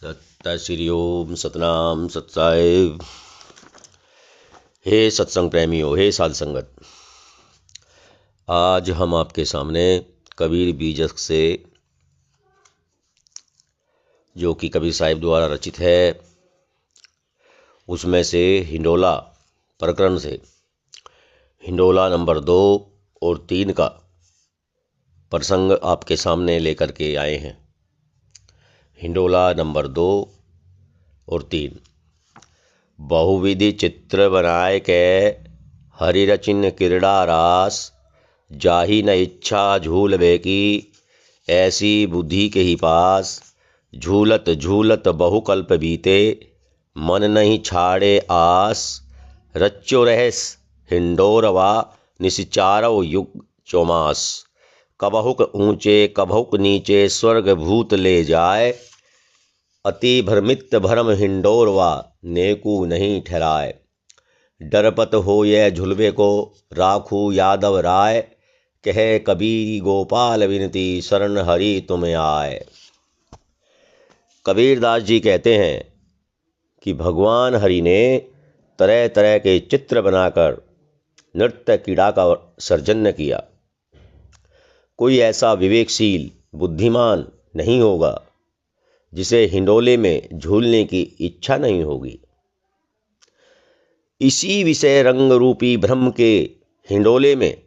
सत्ता श्री ओम सतनाम सत्साहिब। हे सत्संग प्रेमियों, हे साध संगत, आज हम आपके सामने कबीर बीजक से, जो कि कबीर साहिब द्वारा रचित है, उसमें से हिंडोला प्रकरण से हिंडोला नंबर 2 और 3 का प्रसंग आपके सामने लेकर के आए हैं। हिंडोला नंबर 2 और 3। बहुविधि चित्र बनाए के हरि रचिन क्रीड़ा रास, जाही न इच्छा झूल बेकी, ऐसी बुद्धि के ही पास। झूलत झूलत बहुकल्प बीते, मन नहीं छाड़े आस। रच्यो रहस हिंडोरवा, निशिचारव युग चौमास। कबहुक ऊंचे कबहुक नीचे, स्वर्ग भूत ले जाए। अति भ्रमित भरम हिंडोरवा, नेकू नहीं ठहराए। डरपत हो यह झुलवे को, राखू यादव राय। कहे कबीर गोपाल विनती, शरण हरि तुम आए। कबीरदास जी कहते हैं कि भगवान हरि ने तरह तरह के चित्र बनाकर नृत्य क्रीड़ा का सर्जन किया। कोई ऐसा विवेकशील बुद्धिमान नहीं होगा जिसे हिंडोले में झूलने की इच्छा नहीं होगी। इसी विषय रंग रूपी ब्रह्म के हिंडोले में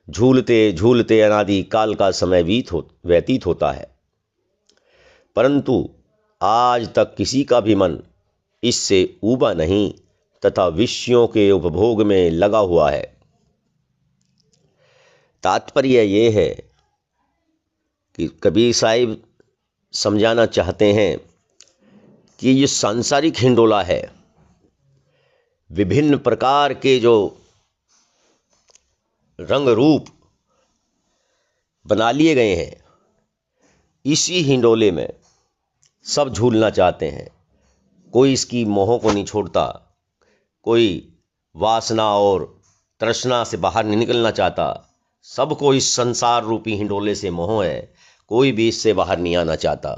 झूलते झूलते अनादि काल का समय व्यतीत होता है, परंतु आज तक किसी का भी मन इससे ऊबा नहीं तथा विषयों के उपभोग में लगा हुआ है। तात्पर्य ये है कि कबीर साहिब समझाना चाहते हैं कि ये सांसारिक हिंडोला है, विभिन्न प्रकार के जो रंग रूप बना लिए गए हैं, इसी हिंडोले में सब झूलना चाहते हैं। कोई इसकी मोह को नहीं छोड़ता, कोई वासना और तृष्णा से बाहर नहीं निकलना चाहता। सबको इस संसार रूपी हिंडोले से मोह है, कोई भी इससे बाहर नहीं आना चाहता।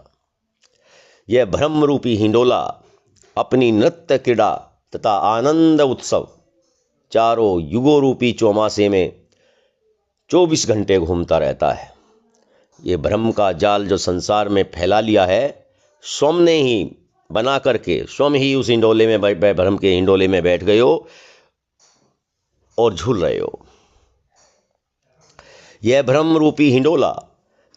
यह ब्रह्म रूपी हिंडोला अपनी नृत्य क्रीड़ा तथा आनंद उत्सव चारों युगों रूपी चौमासे में 24 घंटे घूमता रहता है। ये ब्रह्म का जाल जो संसार में फैला लिया है, स्वयं ने ही बना करके स्वयं ही उस हिंडोले में ब्रह्म के हिंडोले में बैठ गए हो और झूल रहे हो। यह ब्रह्म रूपी हिंडोला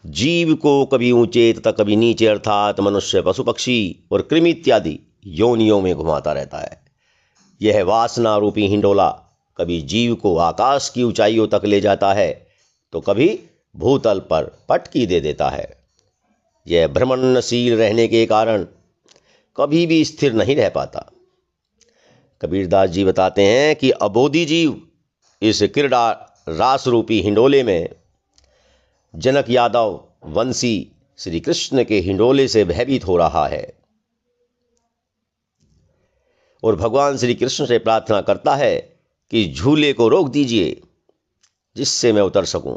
जीव को कभी ऊंचे तथा कभी नीचे, अर्थात मनुष्य, पशु पक्षी और कृमि इत्यादि योनियों में घुमाता रहता है। यह वासना रूपी हिंडोला कभी जीव को आकाश की ऊंचाइयों तक ले जाता है तो कभी भूतल पर पटकी दे देता है। यह भ्रमणशील रहने के कारण कभी भी स्थिर नहीं रह पाता। कबीरदास जी बताते हैं कि अबोधी जीव इस क्रीड़ा रास रूपी हिंडोले में जनक यादव वंशी श्री कृष्ण के हिंडोले से भयभीत हो रहा है और भगवान श्री कृष्ण से प्रार्थना करता है कि झूले को रोक दीजिए जिससे मैं उतर सकूं।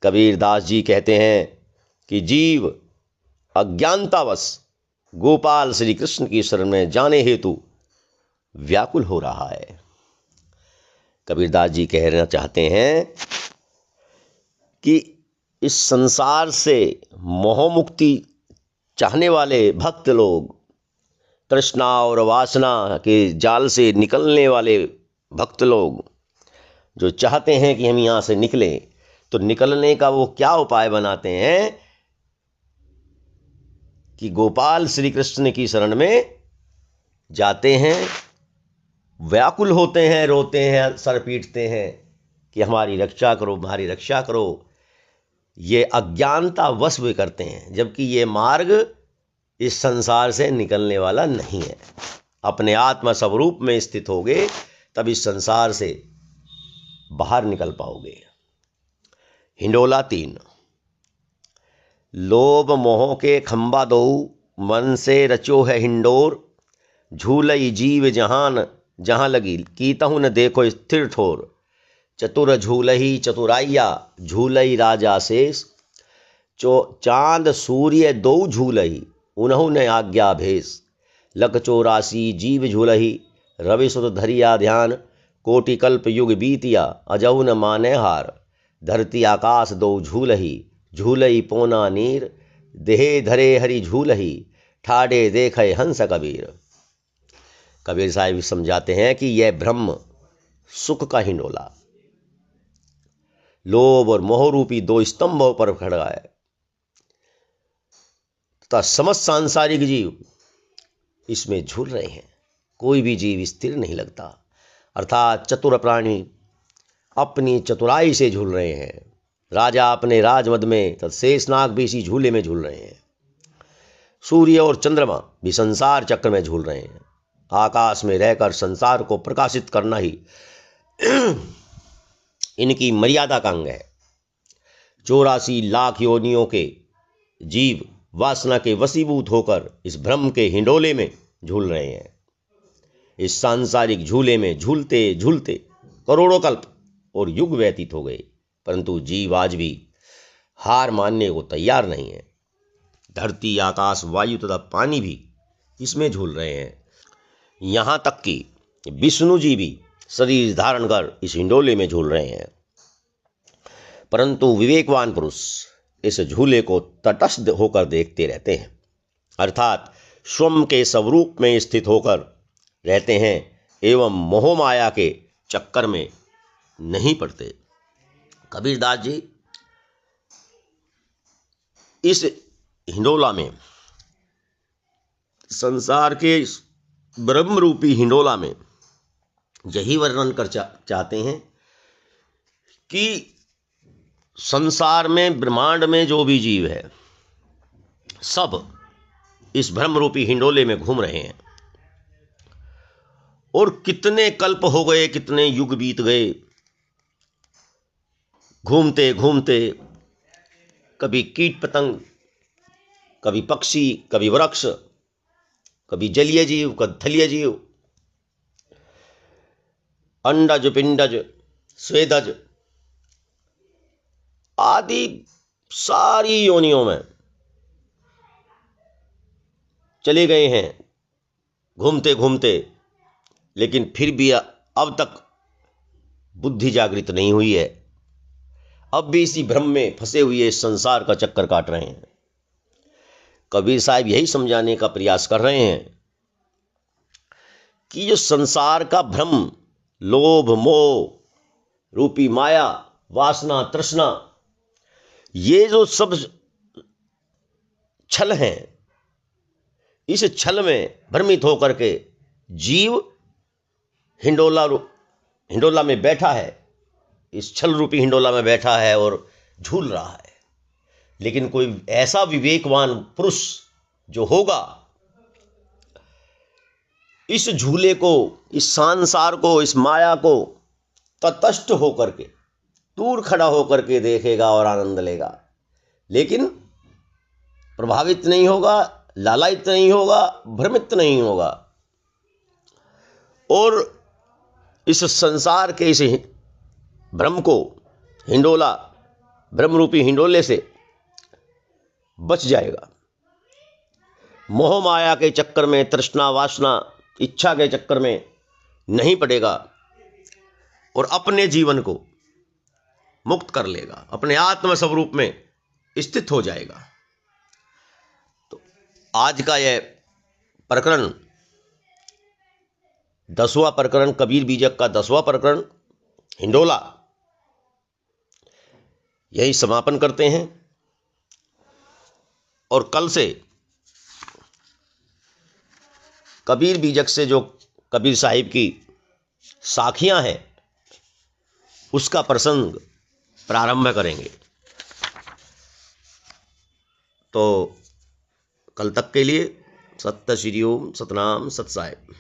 कबीरदास जी कहते हैं कि जीव अज्ञानतावश गोपाल श्री कृष्ण की शरण में जाने हेतु व्याकुल हो रहा है। कबीरदास जी कहना चाहते हैं कि इस संसार से मोह मुक्ति चाहने वाले भक्त लोग, तृष्णा और वासना के जाल से निकलने वाले भक्त लोग जो चाहते हैं कि हम यहाँ से निकलें, तो निकलने का वो क्या उपाय बनाते हैं कि गोपाल श्री कृष्ण की शरण में जाते हैं, व्याकुल होते हैं, रोते हैं, सर पीटते हैं कि हमारी रक्षा करो, हमारी रक्षा करो। ये अज्ञानता वश वे करते हैं, जबकि ये मार्ग इस संसार से निकलने वाला नहीं है। अपने आत्मा स्वरूप में स्थित होगे तब इस संसार से बाहर निकल पाओगे। हिंडोला 3। लोभ मोह के खंबा दो, मन से रचो है हिंडोर। झूलई जीव जहान, जहां लगी कीतहु न देखो स्थिर ठोर। चतुर झूलही चतुराइया, झूलई राजा शेष। चांद सूर्य दो झूलही, उन्हु ने आज्ञा भेष। लख 84 जीव झूलही, रवि सुत धरिया ध्यान। कोटि कल्प युग बीतिया, अजऊ न माने हार। धरती आकाश दो झूलही, झूलई पोना नीर। देहे धरे हरि झूलही, ठाडे देखे हंस कबीर। कबीर साहब समझाते हैं कि यह ब्रह्म सुख का हिंडोला लोभ और मोह रूपी दो स्तंभों पर खड़ा है तथा समस्त सांसारिक जीव इसमें झूल रहे हैं। कोई भी जीव स्थिर नहीं लगता, अर्थात चतुर प्राणी अपनी चतुराई से झूल रहे हैं। राजा अपने राजमद में तथा शेषनाग भी इसी झूले में झूल रहे हैं। सूर्य और चंद्रमा भी संसार चक्र में झूल रहे हैं। आकाश में रहकर संसार को प्रकाशित करना ही इनकी मर्यादा का अंग है। 84 लाख योनियों के जीव वासना के वशीभूत होकर इस भ्रम के हिंडोले में झूल रहे हैं। इस सांसारिक झूले में झूलते झूलते करोड़ों कल्प और युग व्यतीत हो गए, परंतु जीव आज भी हार मानने को तैयार नहीं है। धरती, आकाश, वायु तथा पानी भी इसमें झूल रहे हैं। यहाँ तक कि विष्णु जी भी शरीर धारण कर इस हिंडोले में झूल रहे हैं, परंतु विवेकवान पुरुष इस झूले को तटस्थ होकर देखते रहते हैं, अर्थात स्वयं के स्वरूप में स्थित होकर रहते हैं एवं मोह माया के चक्कर में नहीं पड़ते। कबीरदास जी इस हिंडोला में, संसार के ब्रह्म रूपी हिंडोला में यही वर्णन कर चाहते हैं कि संसार में, ब्रह्मांड में जो भी जीव है सब इस ब्रह्म रूपी हिंडोले में घूम रहे हैं। और कितने कल्प हो गए, कितने युग बीत गए, घूमते घूमते कभी कीट पतंग, कभी पक्षी, कभी वृक्ष, कभी जलीय जीव, कभी थलीय जीव, अंडज, पिंडज, स्वेदज आदि सारी योनियों में चले गए हैं घूमते घूमते, लेकिन फिर भी अब तक बुद्धि जागृत नहीं हुई है। अब भी इसी भ्रम में फंसे हुए इस संसार का चक्कर काट रहे हैं। कबीर साहब यही समझाने का प्रयास कर रहे हैं कि जो संसार का भ्रम, लोभ मोह रूपी माया, वासना, तृष्णा, ये जो सब छल हैं, इस छल में भ्रमित होकर के जीव हिंडोला में बैठा है, इस छल रूपी हिंडोला में बैठा है और झूल रहा है। लेकिन कोई ऐसा विवेकवान पुरुष जो होगा, इस झूले को, इस संसार को, इस माया को तटस्थ होकर के, दूर खड़ा होकर के देखेगा और आनंद लेगा, लेकिन प्रभावित नहीं होगा, लालायित नहीं होगा, भ्रमित नहीं होगा। और इस संसार के इस भ्रम को, हिंडोला, भ्रम रूपी हिंडोले से बच जाएगा। मोह माया के चक्कर में, तृष्णा, वासना, इच्छा के चक्कर में नहीं पड़ेगा और अपने जीवन को मुक्त कर लेगा, अपने आत्म स्वरूप में स्थित हो जाएगा। तो आज का यह प्रकरण, 10वां प्रकरण, कबीर बीजक का 10वां प्रकरण हिंडोला, यही समापन करते हैं। और कल से कबीर बीजक से जो कबीर साहिब की साखियां हैं उसका प्रसंग प्रारंभ करेंगे। तो कल तक के लिए सत्य श्री ओम, सतनाम, सत साहिब।